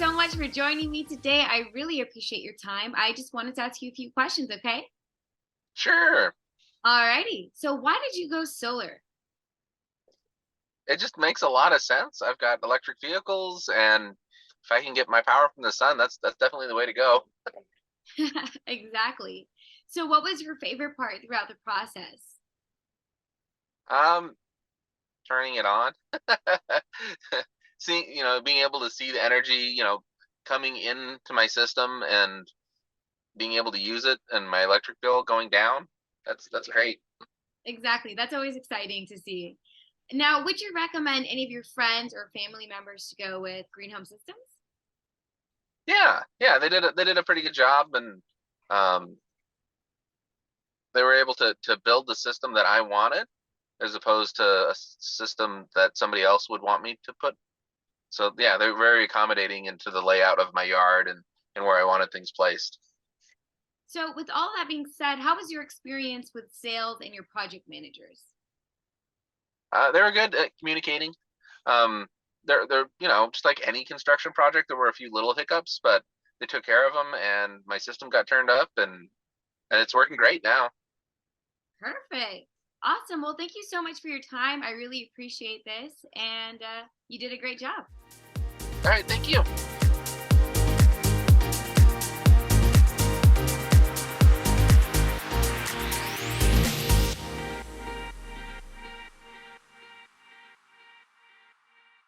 so much for joining me today. I really appreciate your time. I just wanted to ask you a few questions, okay? Sure. Alrighty. So why did you go solar? It just makes a lot of sense. I've got electric vehicles, and if I can get my power from the sun, that's definitely the way to go. Exactly. So what was your favorite part throughout the process? Um, Turning it on, seeing being able to see the energy, coming into my system and being able to use it, and my electric bill going down. That's great. Exactly. That's always exciting to see. Now, would you recommend any of your friends or family members to go with green home systems? Yeah, yeah, they did a pretty good job, and um, they were able to build the system that I wanted, as opposed to a system that somebody else would want me to put. So yeah, they're very accommodating into the layout of my yard and where I wanted things placed. So, with all that being said, how was your experience with sales and your project managers? They were good at communicating. Um, they're just like any construction project. There were a few little hiccups, but they took care of them, and my system got turned up, and it's working great now. Perfect. Awesome. Well, thank you so much for your time. I really appreciate this. And you did a great job. All right, thank you.